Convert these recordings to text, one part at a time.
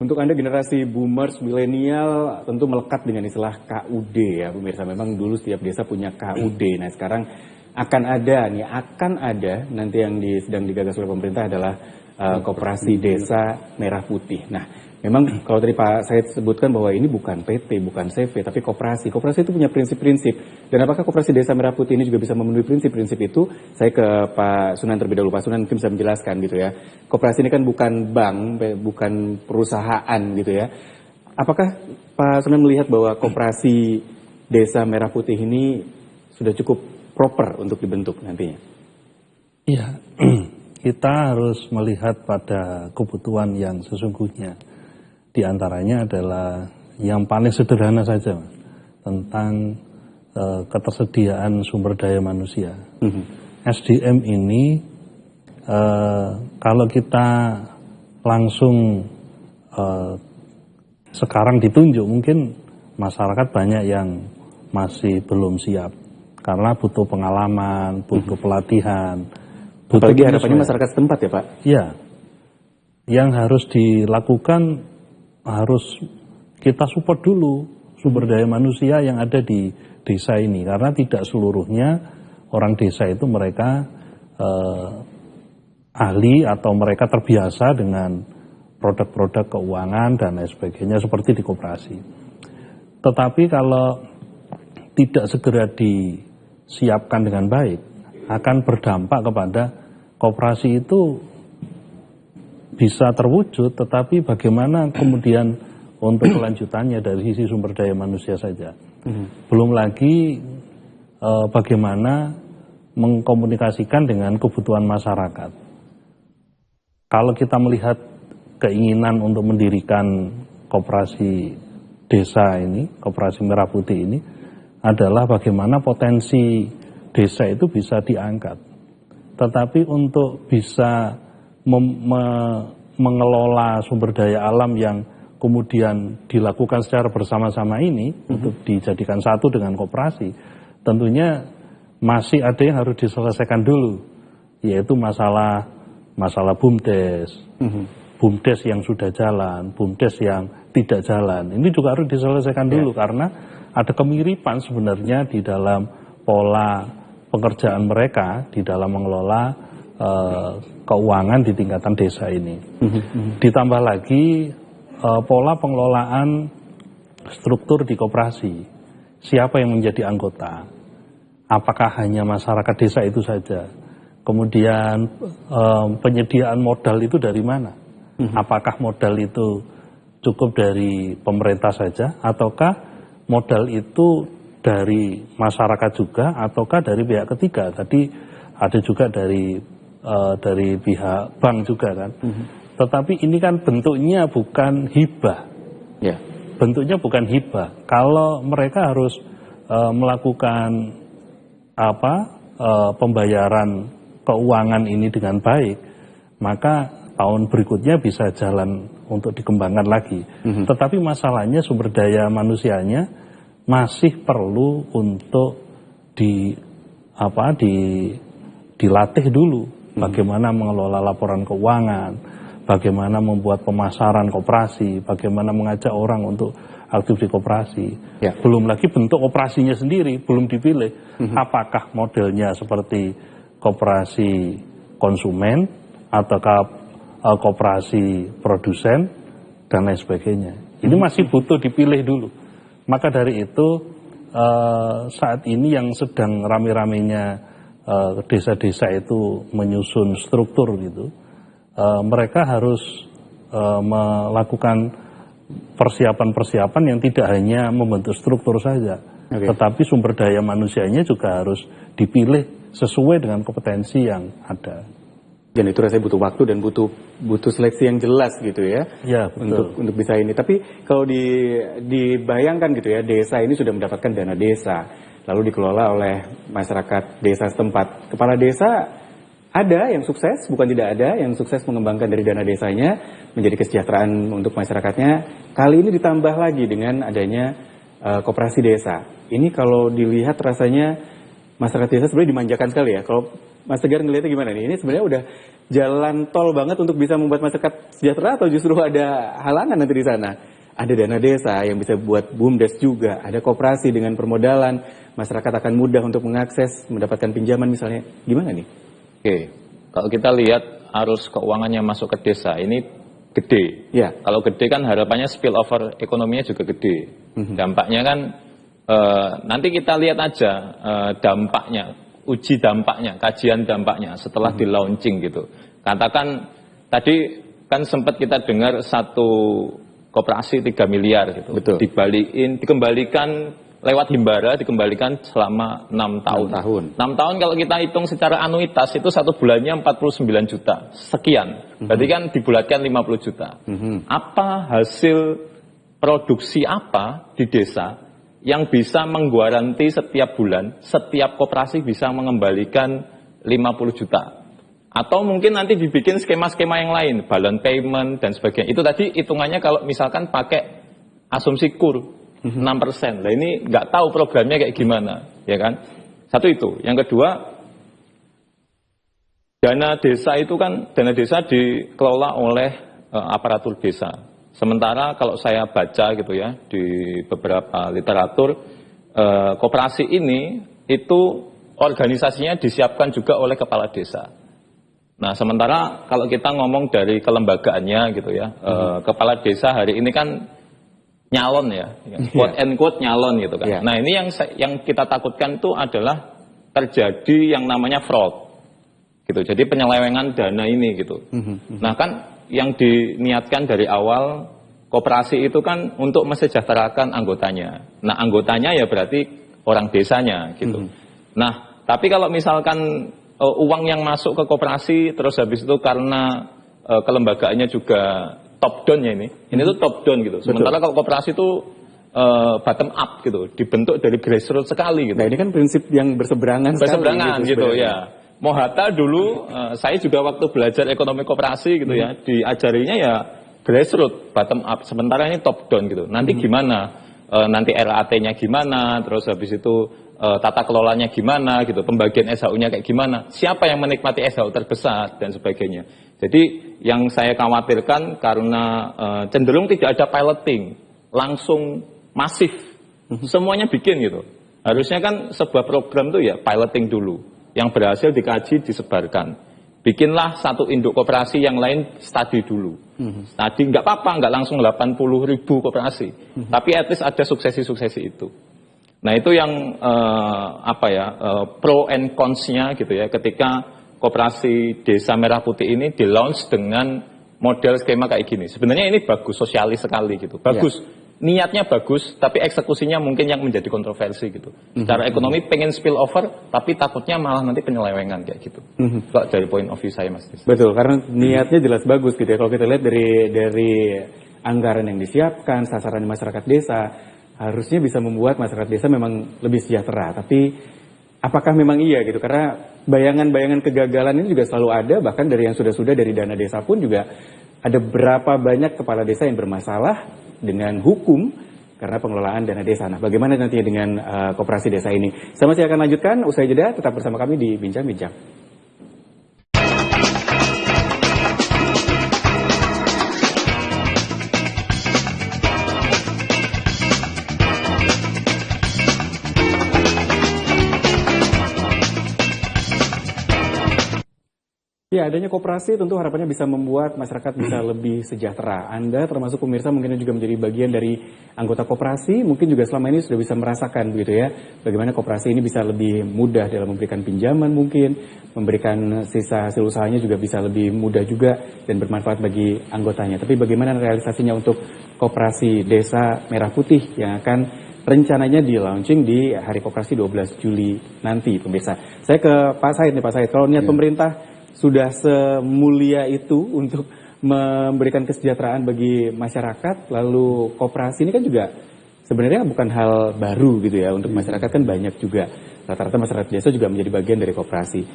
Untuk Anda generasi boomers, milenial tentu melekat dengan istilah KUD ya pemirsa. Memang dulu setiap desa punya KUD. Nah sekarang akan ada nanti yang sedang digagas oleh pemerintah adalah Koperasi Desa Merah Putih. Nah memang kalau tadi Pak saya sebutkan bahwa ini bukan PT, bukan CV, tapi koperasi. Koperasi itu punya prinsip-prinsip. Dan apakah Koperasi Desa Merah Putih ini juga bisa memenuhi prinsip-prinsip itu? Saya ke Pak Sunan terlebih dahulu. Pak Sunan mungkin bisa menjelaskan gitu ya. Koperasi ini kan bukan bank, bukan perusahaan gitu ya. Apakah Pak Sunan melihat bahwa Koperasi Desa Merah Putih ini sudah cukup proper untuk dibentuk nantinya? Iya, kita harus melihat pada kebutuhan yang sesungguhnya. Di antaranya adalah yang paling sederhana saja, Mas, tentang ketersediaan sumber daya manusia. SDM ini kalau kita langsung sekarang ditunjuk, mungkin masyarakat banyak yang masih belum siap karena butuh pengalaman, butuh pelatihan. Apalagi harapannya masyarakat setempat ya Pak? Iya, yang harus dilakukan harus kita support dulu sumber daya manusia yang ada di desa ini, karena tidak seluruhnya orang desa itu mereka ahli atau mereka terbiasa dengan produk-produk keuangan dan lain sebagainya seperti di koperasi. Tetapi kalau tidak segera disiapkan dengan baik, akan berdampak kepada koperasi itu bisa terwujud, tetapi bagaimana kemudian untuk kelanjutannya dari sisi sumber daya manusia saja. Belum lagi bagaimana mengkomunikasikan dengan kebutuhan masyarakat. Kalau kita melihat keinginan untuk mendirikan koperasi desa ini, Koperasi Merah Putih ini, adalah bagaimana potensi desa itu bisa diangkat. Tetapi untuk bisa mengelola sumber daya alam yang kemudian dilakukan secara bersama-sama ini untuk dijadikan satu dengan koperasi, tentunya masih ada yang harus diselesaikan dulu, yaitu masalah BUMDes, BUMDes yang sudah jalan, BUMDes yang tidak jalan. Ini juga harus diselesaikan dulu karena ada kemiripan sebenarnya di dalam pola pekerjaan mereka di dalam mengelola keuangan di tingkatan desa ini. Ditambah lagi pola pengelolaan struktur di koperasi. Siapa yang menjadi anggota? Apakah hanya masyarakat desa itu saja? Kemudian penyediaan modal itu dari mana? Apakah modal itu cukup dari pemerintah saja? Ataukah modal itu dari masyarakat juga? Ataukah dari pihak ketiga? Tadi ada juga dari pihak bank juga kan? Tetapi ini kan bentuknya bukan hibah. Bentuknya bukan hibah. Kalau mereka harus melakukan pembayaran keuangan ini dengan baik, maka tahun berikutnya bisa jalan untuk dikembangkan lagi. Tetapi masalahnya sumber daya manusianya masih perlu untuk dilatih dulu. Bagaimana mengelola laporan keuangan, bagaimana membuat pemasaran koperasi, bagaimana mengajak orang untuk aktif di koperasi. Belum lagi bentuk operasinya sendiri belum dipilih. Apakah modelnya seperti koperasi konsumen ataukah koperasi produsen dan lain sebagainya. Ini masih butuh dipilih dulu. Maka dari itu saat ini yang sedang rame-ramenya desa-desa itu menyusun struktur gitu, mereka harus melakukan persiapan-persiapan yang tidak hanya membentuk struktur saja, tetapi sumber daya manusianya juga harus dipilih sesuai dengan kompetensi yang ada. Dan itu rasanya butuh waktu dan butuh seleksi yang jelas gitu ya, untuk bisa ini. Tapi kalau dibayangkan gitu ya, desa ini sudah mendapatkan dana desa, lalu dikelola oleh masyarakat desa setempat. Kepala desa ada yang sukses, bukan tidak ada yang sukses mengembangkan dari dana desanya menjadi kesejahteraan untuk masyarakatnya. Kali ini ditambah lagi dengan adanya koperasi desa. Ini kalau dilihat rasanya masyarakat desa sebenarnya dimanjakan sekali ya. Kalau Mas Tegar ngelihatnya gimana nih? Ini sebenarnya udah jalan tol banget untuk bisa membuat masyarakat sejahtera, atau justru ada halangan nanti di sana? Ada dana desa yang bisa buat BUMDes juga, ada koperasi dengan permodalan, masyarakat akan mudah untuk mengakses, mendapatkan pinjaman misalnya. Gimana nih? Oke, kalau kita lihat arus keuangannya masuk ke desa ini gede. Ya. Kalau gede kan harapannya spillover ekonominya juga gede. Dampaknya kan nanti kita lihat aja dampaknya, uji dampaknya, kajian dampaknya setelah di launching gitu. Katakan tadi kan sempat kita dengar satu koperasi 3 miliar gitu. Betul. Dikembalikan lewat himbara, dikembalikan selama 6 tahun. 6 tahun. 6 tahun kalau kita hitung secara anuitas itu satu bulannya 49 juta sekian. Berarti kan dibulatkan 50 juta. Apa hasil produksi apa di desa yang bisa menggaranti setiap bulan setiap koperasi bisa mengembalikan 50 juta? Atau mungkin nanti dibikin skema-skema yang lain, balance payment dan sebagainya. Itu tadi hitungannya kalau misalkan pakai asumsi kur 6%. Nah ini nggak tahu programnya kayak gimana, ya kan? Satu itu. Yang kedua, dana desa itu kan, dana desa dikelola oleh aparatur desa. Sementara kalau saya baca gitu ya, di beberapa literatur, koperasi ini itu organisasinya disiapkan juga oleh kepala desa. Nah, sementara kalau kita ngomong dari kelembagaannya gitu ya, kepala desa hari ini kan nyalon ya, quote and quote nyalon gitu kan. Nah, ini yang kita takutkan itu adalah terjadi yang namanya fraud, gitu. Jadi penyelewengan dana ini gitu. Nah, kan yang diniatkan dari awal koperasi itu kan untuk mesejahterakan anggotanya. Nah, anggotanya ya berarti orang desanya gitu. Nah, tapi kalau misalkan uang yang masuk ke koperasi terus habis itu karena kelembagaannya juga top down ya ini tuh top down gitu. Sementara kalau koperasi itu bottom up gitu, dibentuk dari grassroots sekali gitu. Nah ini kan prinsip yang berseberangan gitu ya. Mohata dulu saya juga waktu belajar ekonomi koperasi gitu ya, diajarinya ya grassroots, bottom up. Sementara ini top down gitu. Nanti gimana? Nanti RAT-nya gimana? Terus habis itu tata kelolanya gimana gitu, pembagian SHU-nya kayak gimana, siapa yang menikmati SHU terbesar dan sebagainya. Jadi yang saya khawatirkan karena cenderung tidak ada piloting, langsung masif, semuanya bikin gitu. Harusnya kan sebuah program tuh ya piloting dulu, yang berhasil dikaji disebarkan. Bikinlah satu induk koperasi, yang lain studi dulu. Studi nggak apa-apa, nggak langsung 80.000 koperasi, tapi at least ada suksesi-suksesi itu. Nah itu yang pro and cons-nya gitu ya, ketika koperasi Desa Merah Putih ini di launch dengan model skema kayak gini. Sebenarnya ini bagus, sosialis sekali gitu, bagus. Niatnya bagus, tapi eksekusinya mungkin yang menjadi kontroversi gitu. Secara ekonomi pengen spill over, tapi takutnya malah nanti penyelewengan kayak gitu. Kalau dari point of view saya Mas Des. Betul, karena niatnya jelas bagus gitu ya. Kalau kita lihat dari anggaran yang disiapkan, sasaran masyarakat desa, harusnya bisa membuat masyarakat desa memang lebih sejahtera. Tapi apakah memang iya gitu? Karena bayangan-bayangan kegagalan ini juga selalu ada, bahkan dari yang sudah-sudah dari dana desa pun juga ada berapa banyak kepala desa yang bermasalah dengan hukum karena pengelolaan dana desa. Nah, bagaimana nanti dengan koperasi desa ini? Saya masih akan lanjutkan, usai jeda tetap bersama kami di Bincang-Bincang. Ya, adanya koperasi tentu harapannya bisa membuat masyarakat bisa lebih sejahtera. Anda termasuk pemirsa mungkin juga menjadi bagian dari anggota koperasi, mungkin juga selama ini sudah bisa merasakan begitu ya, bagaimana koperasi ini bisa lebih mudah dalam memberikan pinjaman mungkin, memberikan sisa hasil usahanya juga bisa lebih mudah juga dan bermanfaat bagi anggotanya. Tapi bagaimana realisasinya untuk koperasi Desa Merah Putih yang akan rencananya di launching di hari koperasi 12 Juli nanti, pemirsa. Saya ke Pak Said nih, Pak Said. Kalau niat pemerintah sudah semulia itu untuk memberikan kesejahteraan bagi masyarakat, lalu koperasi ini kan juga sebenarnya bukan hal baru gitu ya, untuk masyarakat kan banyak juga, rata-rata masyarakat desa juga menjadi bagian dari koperasi.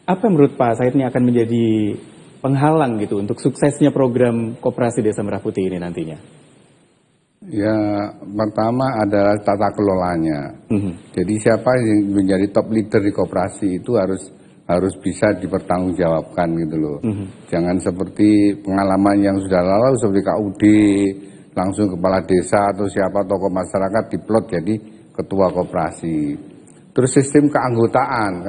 Apa menurut Pak Said ini akan menjadi penghalang gitu untuk suksesnya program koperasi Desa Merah Putih ini nantinya? Ya, pertama adalah tata kelolanya. Jadi siapa yang menjadi top leader di koperasi itu harus harus bisa dipertanggungjawabkan gitu loh. Jangan seperti pengalaman yang sudah lalu seperti KUD, langsung kepala desa atau siapa tokoh masyarakat diplot jadi ketua koperasi. Terus sistem keanggotaan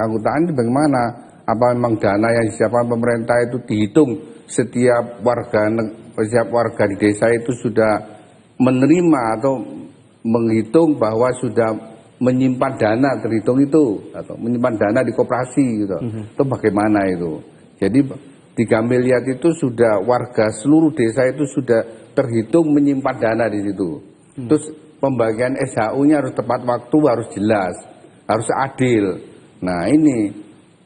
itu bagaimana? Apa memang dana yang disiapkan pemerintah itu dihitung setiap warga di desa itu sudah menerima atau menghitung bahwa sudah menyimpan dana terhitung itu atau menyimpan dana di koperasi gitu. Itu bagaimana itu? Jadi 3 miliar itu sudah warga seluruh desa itu sudah terhitung menyimpan dana di situ. Terus pembagian SHU-nya harus tepat waktu, harus jelas, harus adil. Nah ini,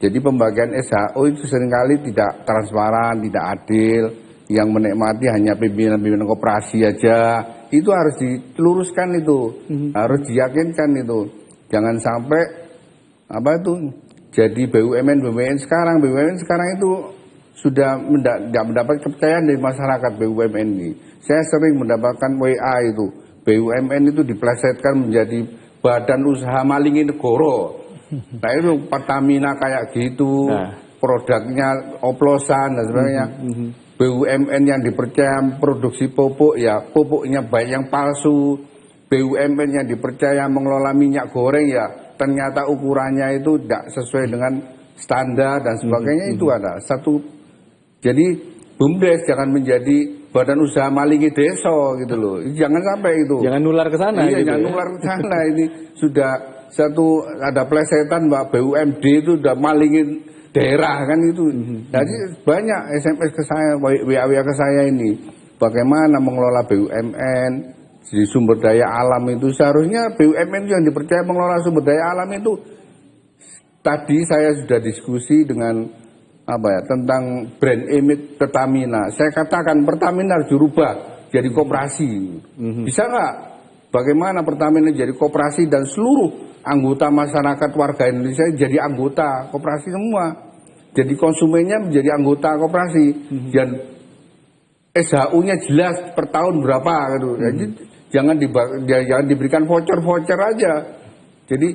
jadi pembagian SHU itu seringkali tidak transparan, tidak adil. Yang menikmati hanya pimpinan-pimpinan koperasi aja. Itu harus diluruskan itu, harus diyakinkan itu. Jangan sampai jadi BUMN sekarang itu sudah tidak mendapat kepercayaan dari masyarakat BUMN ini. Saya sering mendapatkan WA itu, BUMN itu diplesetkan menjadi badan usaha malingi negara. Nah itu Pertamina kayak gitu, produknya oplosan dan sebagainya. BUMN yang dipercaya produksi pupuk, ya pupuknya baik yang palsu. BUMN yang dipercaya mengelola minyak goreng, ya ternyata ukurannya itu tidak sesuai dengan standar dan sebagainya. Itu ada satu. Jadi BUMDes jangan menjadi badan usaha malingi desa gitu loh. Jangan sampai itu. Jangan nular ke sana. Iya, gitu jangan nular ke sana. Ini sudah satu ada plesetan Mbak, BUMD itu udah malingin daerah kan itu. Jadi banyak SMS ke saya, WA ke saya ini. Bagaimana mengelola BUMN di sumber daya alam itu. Seharusnya BUMN yang dipercaya mengelola sumber daya alam itu. Tadi saya sudah diskusi dengan tentang brand image Pertamina. Saya katakan Pertamina harus dirubah jadi koperasi. Bisa nggak? Bagaimana Pertamina jadi koperasi dan seluruh anggota masyarakat warga Indonesia jadi anggota koperasi semua. Jadi konsumennya menjadi anggota koperasi. Dan SHU-nya jelas per tahun berapa gitu. Jadi jangan diberikan voucher aja. Jadi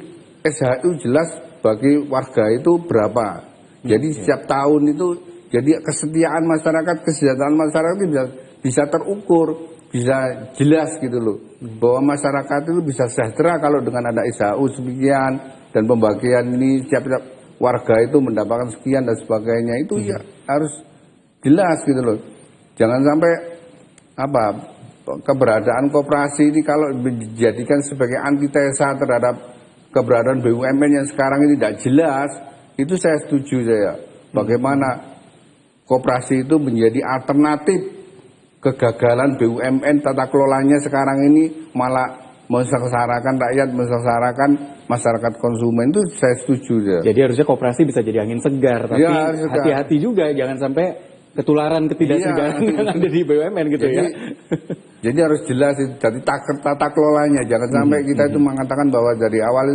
SHU jelas bagi warga itu berapa. Jadi setiap tahun itu jadi kesetiaan masyarakat, kesejahteraan masyarakat itu bisa terukur, bisa jelas gitu loh. Bahwa masyarakat itu bisa sejahtera kalau dengan ada SHU sekian dan pembagian ini setiap warga itu mendapatkan sekian dan sebagainya, itu ya harus jelas gitu loh. Jangan sampai keberadaan koperasi ini kalau dijadikan sebagai antitesa terhadap keberadaan BUMN yang sekarang ini tidak jelas. Itu saya setuju saya. Bagaimana koperasi itu menjadi alternatif kegagalan BUMN tata kelolanya sekarang ini malah mensengsarakan rakyat, mensengsarakan masyarakat konsumen, itu saya setuju ya. Jadi harusnya koperasi bisa jadi angin segar, tapi ya, hati-hati juga jangan sampai ketularan ketidaksegaran yang ada di BUMN gitu ya. Jadi harus jelas itu, jadi tata kelolanya. Jangan sampai kita itu mengatakan bahwa dari awal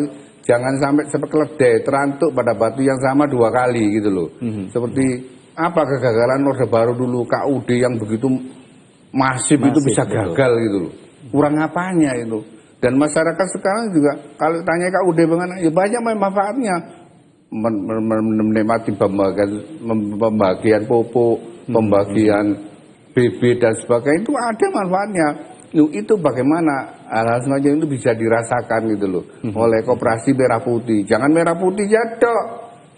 jangan sampai seperti keledai terantuk pada batu yang sama 2 kali gitu loh. Seperti apa kegagalan Orde Baru dulu, KUD yang begitu masif itu bisa gagal gitu loh. Kurang apanya itu. Dan masyarakat sekarang juga kalau tanya KUD bagaimana, ya banyak manfaatnya. Menikmati pembagian pupuk, pembagian BB dan sebagainya, itu ada manfaatnya. Itu bagaimana hal-hal semacam itu bisa dirasakan gitu loh oleh koperasi merah putih. Jangan merah putih ya dok,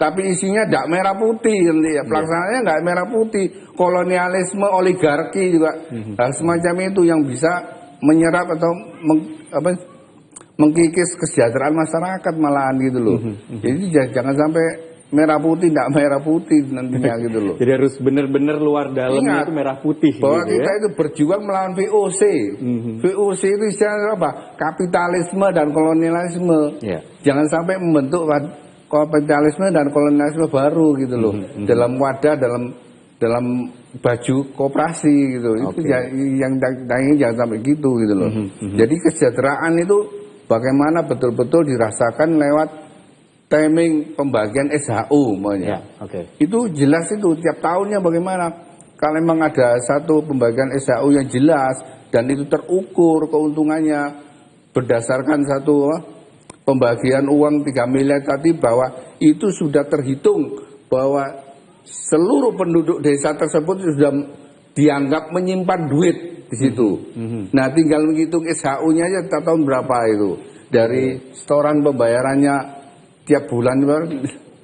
tapi isinya tidak merah putih, pelaksanaannya nggak merah putih. Kolonialisme, oligarki juga hal semacam itu yang bisa menyerap atau mengkikis kesejahteraan masyarakat malahan gitu loh. Jadi jangan sampai merah putih, tidak merah putih nantinya gitu loh. Jadi harus benar-benar luar dalamnya itu merah putih. Bahwa gitu kita ya? itu berjuang melawan VOC. VOC itu istilah apa? Kapitalisme dan kolonialisme. Jangan sampai membentuk kapitalisme dan kolonialisme baru gitu loh. Dalam wadah, dalam baju koperasi gitu. Itu yang jangan sampai gitu loh. Jadi kesejahteraan itu bagaimana betul-betul dirasakan lewat timing pembagian SHU maunya. Itu jelas itu tiap tahunnya bagaimana. Kalau memang ada satu pembagian SHU yang jelas dan itu terukur keuntungannya berdasarkan satu pembagian uang 3 miliar tadi, bahwa itu sudah terhitung bahwa seluruh penduduk desa tersebut sudah dianggap menyimpan duit di situ. Nah, tinggal menghitung SHU-nya aja tahun berapa itu. Dari setoran pembayarannya tiap bulan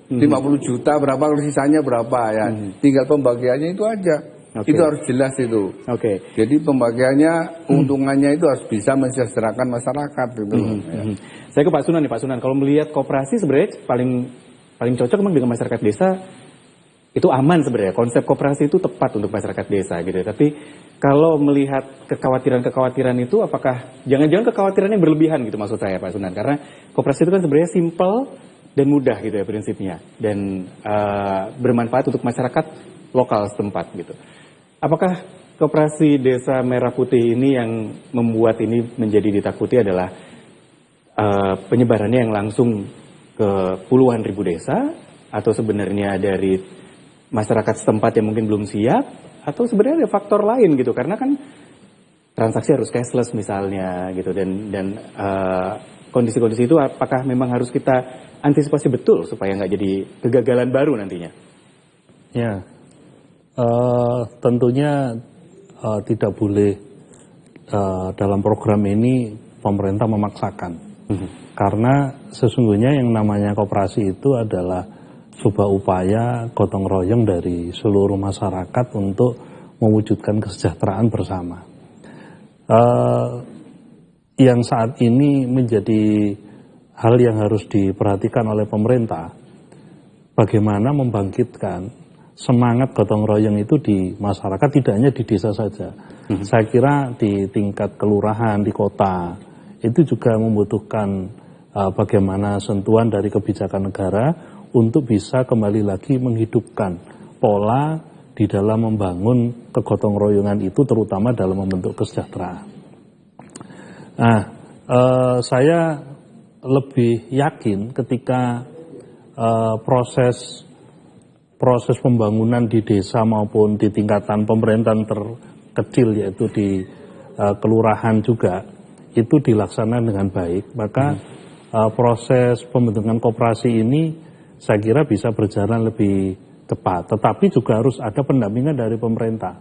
50 juta berapa, sisanya berapa ya. Tinggal pembagiannya itu aja. Itu harus jelas itu. Jadi pembagiannya, keuntungannya itu harus bisa mensejahterakan masyarakat gitu. Saya ke Pak Sunan nih, Pak Sunan. Kalau melihat koperasi sebenarnya paling cocok memang dengan masyarakat desa, itu aman sebenarnya. Konsep koperasi itu tepat untuk masyarakat desa gitu. Tapi kalau melihat kekhawatiran-kekhawatiran itu, apakah jangan-jangan kekhawatirannya berlebihan gitu maksud saya, Pak Sunan? Karena koperasi itu kan sebenarnya simple dan mudah gitu ya prinsipnya, dan bermanfaat untuk masyarakat lokal setempat gitu. Apakah koperasi Desa Merah Putih ini yang membuat ini menjadi ditakuti adalah penyebarannya yang langsung ke puluhan ribu desa, atau sebenarnya dari masyarakat setempat yang mungkin belum siap, atau sebenarnya ada faktor lain gitu? Karena kan transaksi harus cashless misalnya gitu, dan kondisi-kondisi itu apakah memang harus kita antisipasi betul supaya nggak jadi kegagalan baru nantinya? Ya, tentunya tidak boleh dalam program ini pemerintah memaksakan. Karena sesungguhnya yang namanya koperasi itu adalah sebuah upaya gotong royong dari seluruh masyarakat untuk mewujudkan kesejahteraan bersama. Yang saat ini menjadi hal yang harus diperhatikan oleh pemerintah, bagaimana membangkitkan semangat gotong royong itu di masyarakat, tidak hanya di desa saja. Saya kira di tingkat kelurahan, di kota, itu juga membutuhkan bagaimana sentuhan dari kebijakan negara untuk bisa kembali lagi menghidupkan pola di dalam membangun kegotong royongan itu, terutama dalam membentuk kesejahteraan. Nah, saya lebih yakin ketika proses pembangunan di desa maupun di tingkatan pemerintahan terkecil, yaitu di kelurahan juga, itu dilaksanakan dengan baik, maka proses pembentukan koperasi ini saya kira bisa berjalan lebih cepat. Tetapi juga harus ada pendampingan dari pemerintah.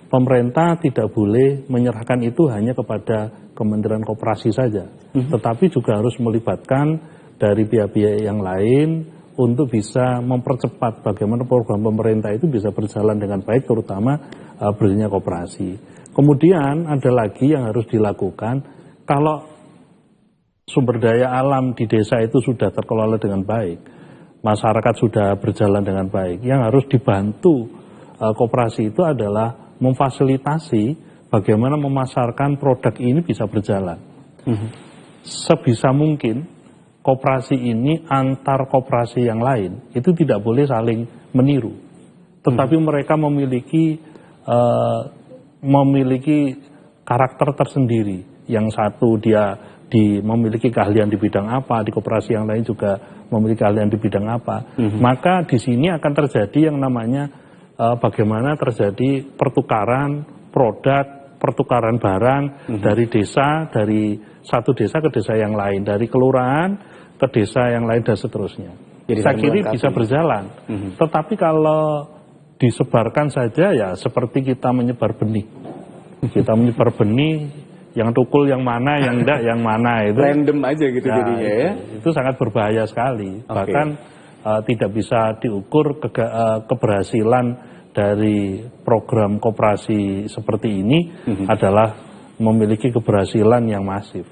Pemerintah tidak boleh menyerahkan itu hanya kepada Kementerian Koperasi saja, tetapi juga harus melibatkan dari pihak-pihak yang lain untuk bisa mempercepat bagaimana program pemerintah itu bisa berjalan dengan baik, terutama berdirinya koperasi. Kemudian ada lagi yang harus dilakukan. Kalau sumber daya alam di desa itu sudah terkelola dengan baik, masyarakat sudah berjalan dengan baik, yang harus dibantu koperasi itu adalah memfasilitasi bagaimana memasarkan produk ini bisa berjalan. Sebisa mungkin koperasi ini antar koperasi yang lain itu tidak boleh saling meniru, tetapi mereka memiliki karakter tersendiri. Yang satu dia memiliki keahlian di bidang apa, di koperasi yang lain juga memiliki keahlian di bidang apa. Maka di sini akan terjadi yang namanya bagaimana terjadi pertukaran produk, pertukaran barang dari desa, dari satu desa ke desa yang lain, dari kelurahan ke desa yang lain dan seterusnya. Jadi saya kira bisa berjalan. Tetapi kalau disebarkan saja ya seperti kita menyebar benih. Kita menyebar benih, yang tukul yang mana, yang enggak yang mana, itu random aja gitu ya, jadinya ya. Itu sangat berbahaya sekali. Bahkan tidak bisa diukur keberhasilan dari program koperasi seperti ini adalah memiliki keberhasilan yang masif.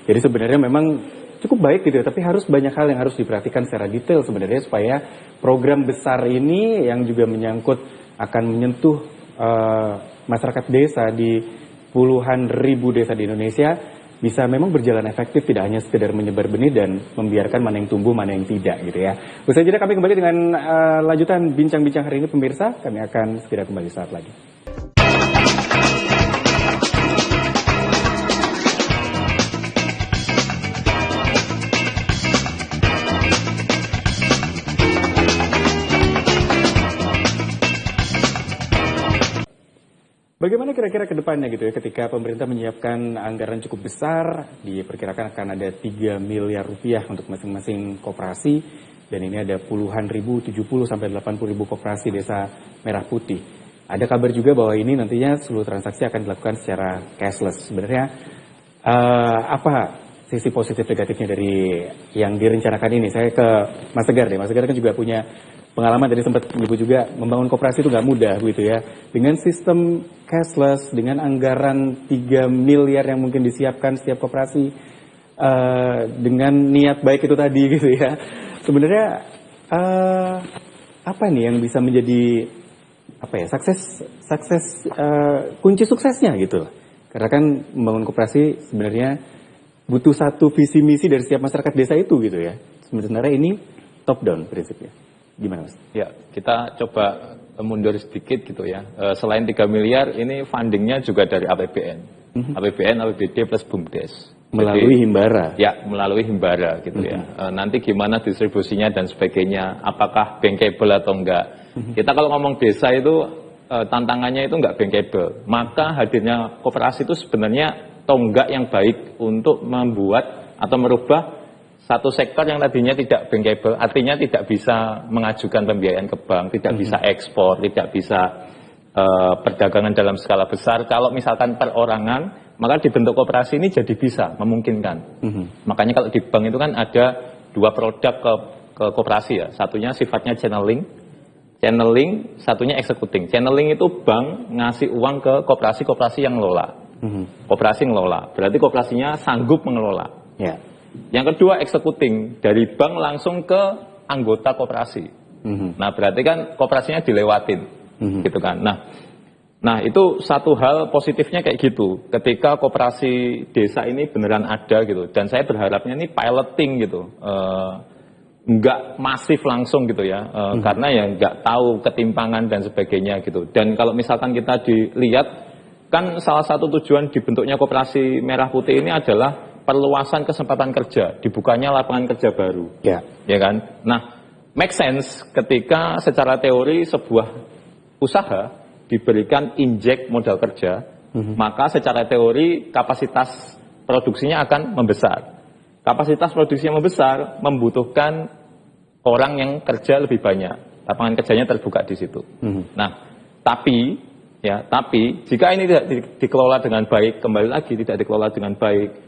Jadi sebenarnya memang cukup baik gitu ya, tapi harus banyak hal yang harus diperhatikan secara detail sebenarnya supaya program besar ini yang juga menyangkut akan menyentuh masyarakat desa di puluhan ribu desa di Indonesia bisa memang berjalan efektif, tidak hanya sekedar menyebar benih dan membiarkan mana yang tumbuh, mana yang tidak gitu ya. Usai jeda kami kembali dengan lanjutan bincang-bincang hari ini pemirsa, kami akan segera kembali saat lagi. Bagaimana kira-kira ke depannya gitu ya, ketika pemerintah menyiapkan anggaran cukup besar, diperkirakan akan ada 3 miliar rupiah untuk masing-masing koperasi. Dan ini ada puluhan ribu, 70 sampai 80 ribu koperasi desa Merah Putih. Ada kabar juga bahwa ini nantinya seluruh transaksi akan dilakukan secara cashless. Sebenarnya apa sisi positif negatifnya dari yang direncanakan ini? Saya ke Mas Tegar deh. Mas Tegar kan juga punya pengalaman, tadi sempat menyebut juga membangun koperasi itu nggak mudah gitu ya. Dengan sistem cashless, dengan anggaran 3 miliar yang mungkin disiapkan setiap koperasi, dengan niat baik itu tadi gitu ya. Sebenarnya apa nih yang bisa menjadi sukses kunci suksesnya gitu? Karena kan membangun koperasi sebenarnya butuh satu visi misi dari setiap masyarakat desa itu gitu ya. Sebenarnya ini top down prinsipnya. Gimana Mas? Ya, kita coba mundur sedikit gitu ya. Selain 3 miliar ini fundingnya juga dari APBN. APBN, APBD plus BUMDes. Melalui himbara. Ya, melalui himbara gitu ya. Nanti gimana distribusinya dan sebagainya, apakah bankable atau enggak. Kita kalau ngomong desa itu tantangannya itu enggak bankable. Maka hadirnya koperasi itu sebenarnya tonggak yang baik untuk membuat atau merubah satu sektor yang tadinya tidak bankable, artinya tidak bisa mengajukan pembiayaan ke bank, tidak bisa ekspor, tidak bisa perdagangan dalam skala besar. Kalau misalkan perorangan, maka dibentuk koperasi ini jadi bisa memungkinkan. Makanya kalau di bank itu kan ada 2 produk ke koperasi ya. Satunya sifatnya channeling, satunya executing. Channeling itu bank ngasih uang ke koperasi yang ngelola. Koperasi ngelola, berarti koperasinya sanggup mengelola. Ya. Yang kedua executing, dari bank langsung ke anggota koperasi. Nah berarti kan koperasinya dilewatin, gitu kan. Nah itu satu hal positifnya kayak gitu. Ketika koperasi desa ini beneran ada gitu, dan saya berharapnya ini piloting gitu, nggak masif langsung gitu ya, karena ya nggak tahu ketimpangan dan sebagainya gitu. Dan kalau misalkan kita dilihat, kan salah satu tujuan dibentuknya koperasi Merah Putih ini adalah perluasan kesempatan kerja, dibukanya lapangan kerja baru, ya kan. Nah, make sense ketika secara teori sebuah usaha diberikan injek modal kerja, maka secara teori kapasitas produksinya akan membesar. Kapasitas produksinya membesar membutuhkan orang yang kerja lebih banyak, lapangan kerjanya terbuka di situ. Nah, tapi jika ini tidak dikelola dengan baik, kembali lagi tidak dikelola dengan baik,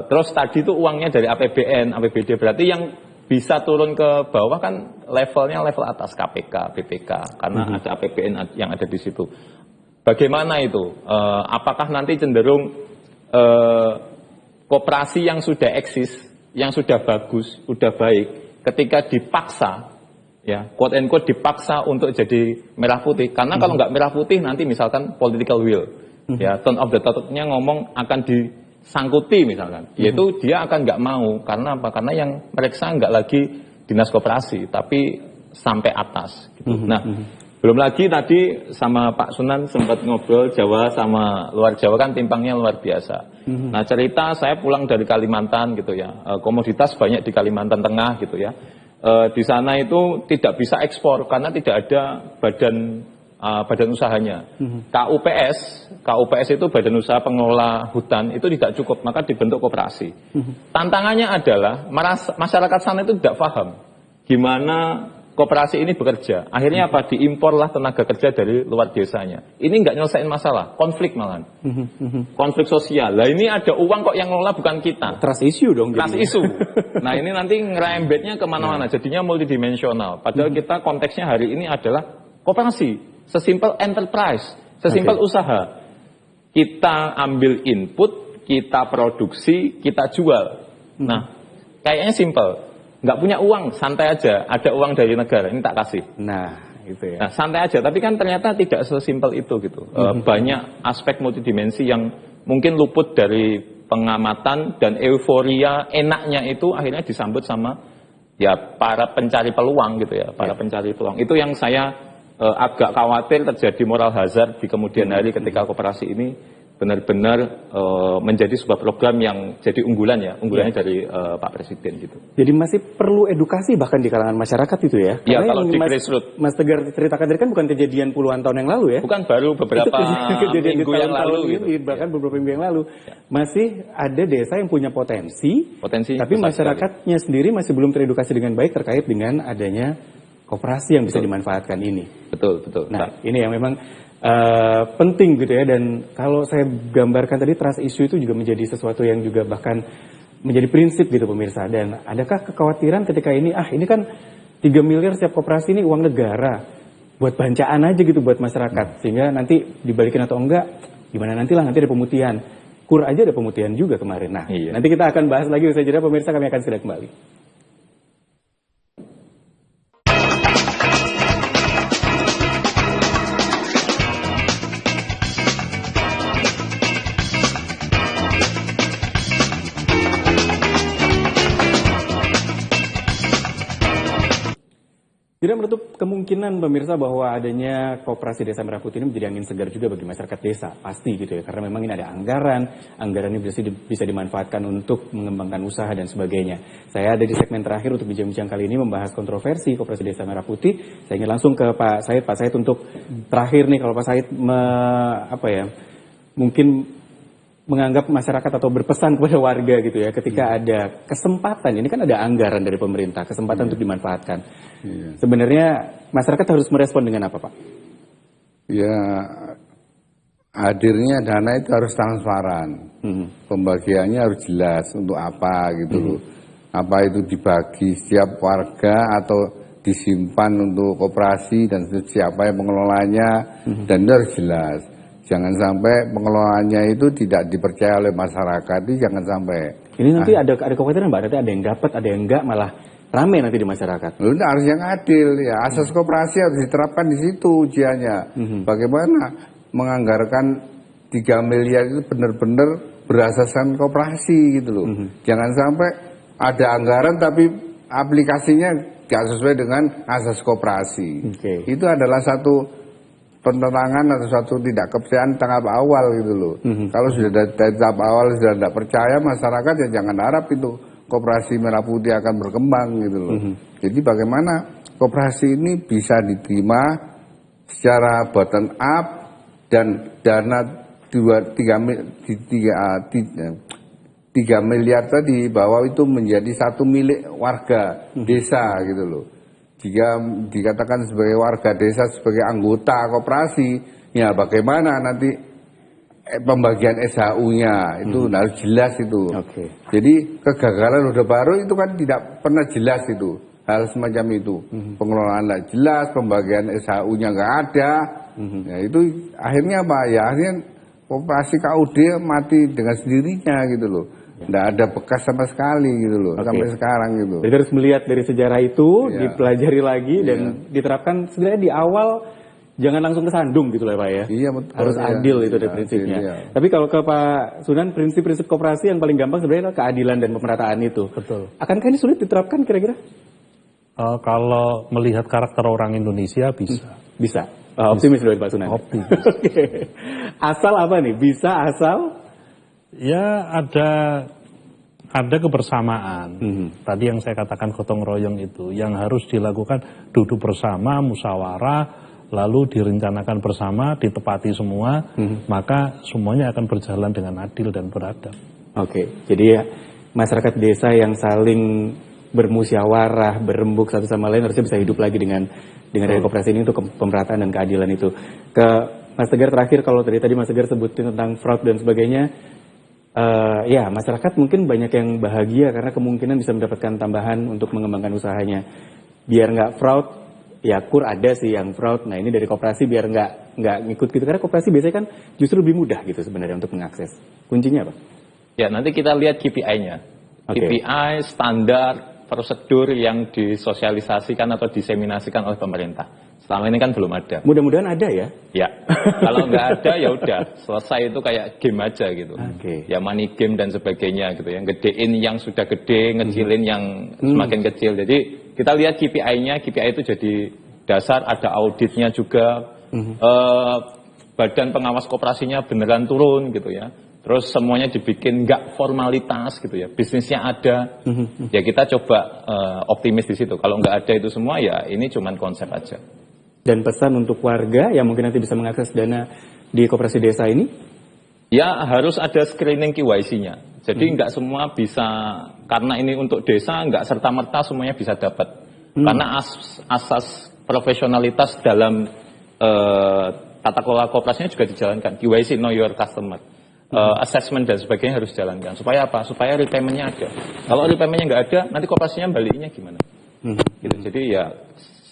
terus tadi itu uangnya dari APBN, APBD, berarti yang bisa turun ke bawah kan levelnya level atas KPK, BPK, karena ada APBN yang ada di situ. Bagaimana itu? Apakah nanti cenderung koperasi yang sudah eksis, yang sudah bagus, sudah baik, ketika dipaksa, ya quote and quote dipaksa untuk jadi Merah Putih, karena kalau nggak Merah Putih nanti misalkan political will, ya tone of the talk-nya ngomong akan disangkuti misalkan, yaitu dia akan nggak mau, karena apa? Karena yang mereka nggak lagi dinas koperasi, tapi sampai atas. Gitu. Nah, belum lagi tadi sama Pak Sunan sempat ngobrol Jawa sama luar Jawa kan timpangnya luar biasa. Nah cerita saya pulang dari Kalimantan gitu ya, komoditas banyak di Kalimantan Tengah gitu ya. Di sana itu tidak bisa ekspor karena tidak ada badan usahanya. KUPS itu badan usaha pengelola hutan itu tidak cukup, maka dibentuk koperasi. Tantangannya adalah masyarakat sana itu tidak paham gimana koperasi ini bekerja. Akhirnya apa? Diimporlah tenaga kerja dari luar desanya. Ini nggak nyelesain masalah, konflik malahan. Konflik sosial. Lah ini ada uang kok yang ngelola bukan kita. Trust issue dong. Trust issue. Nah ini nanti ngerembetnya kemana-mana, jadinya multidimensional. Padahal kita konteksnya hari ini adalah koperasi, sesimpel enterprise, sesimpel usaha. Kita ambil input, kita produksi, kita jual. Nah kayaknya simpel. Nggak punya uang, santai aja. Ada uang dari negara, ini tak kasih. Nah, itu ya. Nah, santai aja. Tapi kan ternyata tidak sesimpel itu gitu. Banyak aspek multidimensi yang mungkin luput dari pengamatan dan euforia enaknya itu akhirnya disambut sama ya para pencari peluang gitu ya. Para pencari peluang. Itu yang saya agak khawatir terjadi moral hazard di kemudian hari ketika koperasi ini benar-benar menjadi sebuah program yang jadi unggulannya dari Pak Presiden gitu. Jadi masih perlu edukasi bahkan di kalangan masyarakat itu ya? Iya, Karena kalau yang di grassroots. Mas Tegar ceritakan tadi kan bukan kejadian puluhan tahun yang lalu ya? Bukan baru beberapa kejadian minggu yang lalu gitu. Bahkan beberapa minggu yang lalu. Masih ada desa yang punya potensi tapi masyarakatnya sendiri masih belum teredukasi dengan baik terkait dengan adanya koperasi yang bisa dimanfaatkan ini. Betul. Nah, ini yang memang penting gitu ya, dan kalau saya gambarkan tadi trust issue itu juga menjadi sesuatu yang juga bahkan menjadi prinsip gitu pemirsa. Dan adakah kekhawatiran ketika ini kan 3 miliar setiap koperasi ini uang negara buat bancaan aja gitu buat masyarakat, sehingga nanti dibalikin atau enggak gimana nanti ada pemutihan. KUR aja ada pemutihan juga kemarin. Nah, nanti kita akan bahas lagi usai jeda pemirsa, kami akan segera kembali. Tidak menutup kemungkinan pemirsa bahwa adanya koperasi Desa Merah Putih ini menjadi angin segar juga bagi masyarakat desa, pasti gitu ya, karena memang ini ada anggaran ini bisa dimanfaatkan untuk mengembangkan usaha dan sebagainya. Saya ada di segmen terakhir untuk bincang-bincang kali ini membahas kontroversi koperasi Desa Merah Putih. Saya ingin langsung ke Pak Said untuk terakhir nih, kalau Pak Said mungkin menganggap masyarakat atau berpesan kepada warga gitu ya, ketika ada kesempatan, ini kan ada anggaran dari pemerintah, kesempatan untuk dimanfaatkan. Sebenarnya masyarakat harus merespon dengan apa, Pak? Ya, hadirnya dana itu harus transparan, pembagiannya harus jelas untuk apa gitu loh. Apa itu dibagi setiap warga atau disimpan untuk koperasi dan siapa yang pengelolanya, dan itu harus jelas. Jangan sampai pengelolaannya itu tidak dipercaya oleh masyarakat, itu jangan sampai. Ini nanti ada kekhawatiran Mbak, nanti ada yang dapat, ada yang enggak, malah rame nanti di masyarakat. Lalu harus yang adil ya, asas koperasi harus diterapkan di situ ujiannya. Bagaimana menganggarkan 3 miliar itu benar-benar berasaskan koperasi gitu loh. Jangan sampai ada anggaran tapi aplikasinya tidak sesuai dengan asas koperasi. Itu adalah satu penentangan atau suatu tidak kepercayaan tahap awal gitu loh. Kalau sudah dari tahap awal sudah tidak percaya masyarakat, ya jangan harap itu koperasi Merah Putih akan berkembang gitu loh. Jadi bagaimana koperasi ini bisa diterima secara bottom up dan dana 3 miliar tadi bahwa itu menjadi satu milik warga desa gitu loh. Jika dikatakan sebagai warga desa, sebagai anggota koperasi, ya bagaimana nanti pembagian SHU-nya itu harus jelas itu. Jadi kegagalan Orde Baru itu kan tidak pernah jelas itu, hal semacam itu. Pengelolaan tidak jelas, pembagian SHU-nya nggak ada. Ya itu akhirnya apa? Ya akhirnya koperasi KUD mati dengan sendirinya gitu loh. Nggak ada bekas sama sekali gitu loh, sampai sekarang gitu. Jadi harus melihat dari sejarah itu, dipelajari lagi dan diterapkan sebenarnya di awal, jangan langsung kesandung gitu lah Pak ya. Iya betul. Harus adil itu dari prinsipnya. Tapi kalau ke Pak Sunan, prinsip-prinsip koperasi yang paling gampang sebenarnya adalah keadilan dan pemerataan itu. Betul. Akankah ini sulit diterapkan kira-kira? Kalau melihat karakter orang Indonesia bisa. Bisa. Optimis dari Pak Sunan. Optimis. Asal apa nih? Bisa asal? Ya ada kebersamaan. Tadi yang saya katakan gotong royong itu, yang harus dilakukan duduk bersama, musyawarah, lalu direncanakan bersama, ditepati semua, maka semuanya akan berjalan dengan adil dan beradab. Jadi masyarakat desa yang saling bermusyawarah, berembuk satu sama lain harusnya bisa hidup lagi dengan koperasi ini untuk pemerataan dan keadilan itu. Ke Mas Tegar terakhir, kalau tadi Mas Tegar sebutin tentang fraud dan sebagainya. Ya, masyarakat mungkin banyak yang bahagia karena kemungkinan bisa mendapatkan tambahan untuk mengembangkan usahanya. Biar nggak fraud, ya KUR ada sih yang fraud. Nah ini dari koperasi biar nggak ngikut gitu. Karena koperasi biasanya kan justru lebih mudah gitu sebenarnya untuk mengakses. Kuncinya apa? Ya nanti kita lihat KPI-nya. KPI, standar, prosedur yang disosialisasikan atau diseminasikan oleh pemerintah. Selama ini kan belum ada. Mudah-mudahan ada ya. Ya, kalau nggak ada ya udah selesai, itu kayak game aja gitu. Ya money game dan sebagainya gitu. Yang gedein yang sudah gede, ngecilin yang semakin kecil. Jadi kita lihat KPI-nya, KPI itu jadi dasar, ada auditnya juga. badan pengawas koperasinya beneran turun gitu ya. Terus semuanya dibikin nggak formalitas gitu ya, bisnisnya ada. Ya kita coba optimis di situ. Kalau nggak ada itu semua ya ini cuman konsep aja. Dan pesan untuk warga yang mungkin nanti bisa mengakses dana di koperasi desa ini? Ya harus ada screening KYC-nya. Jadi nggak semua bisa, karena ini untuk desa nggak serta-merta semuanya bisa dapat. Karena asas profesionalitas dalam tata kelola koperasinya juga dijalankan. KYC, know your customer. Assessment dan sebagainya harus dijalankan. Supaya apa? Supaya repayment-nya ada. Kalau repayment-nya nggak ada, nanti koperasinya baliknya gimana? Gitu. Jadi ya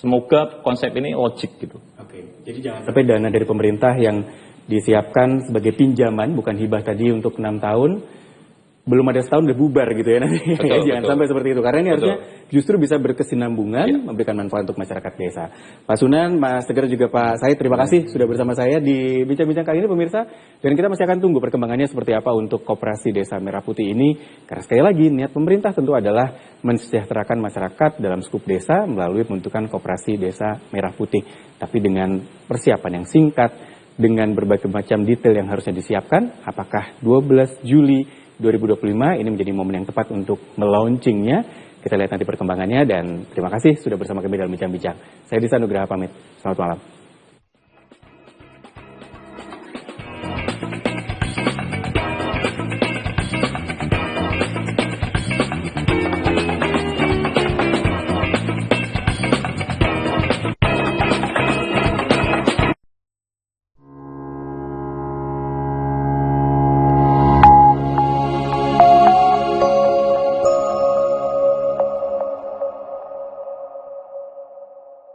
semoga konsep ini logik gitu. Oke. Jadi jangan sampai dana dari pemerintah yang disiapkan sebagai pinjaman, bukan hibah tadi untuk 6 tahun, belum ada setahun udah bubar gitu ya nanti. Jangan sampai seperti itu. Karena ini harusnya justru bisa berkesinambungan, memberikan manfaat untuk masyarakat desa. Pak Sunan, Mas Tegar juga Pak Said, terima kasih sudah bersama saya di bincang-bincang kali ini pemirsa. Dan kita masih akan tunggu perkembangannya seperti apa untuk koperasi Desa Merah Putih ini. Karena sekali lagi niat pemerintah tentu adalah mensejahterakan masyarakat dalam skup desa melalui pembentukan koperasi Desa Merah Putih. Tapi dengan persiapan yang singkat, dengan berbagai macam detail yang harusnya disiapkan, apakah 12 Juli 2025 ini menjadi momen yang tepat untuk melaunchingnya. Kita lihat nanti perkembangannya dan terima kasih sudah bersama kami dalam bincang-bincang. Saya Disa Nugraha pamit. Selamat malam.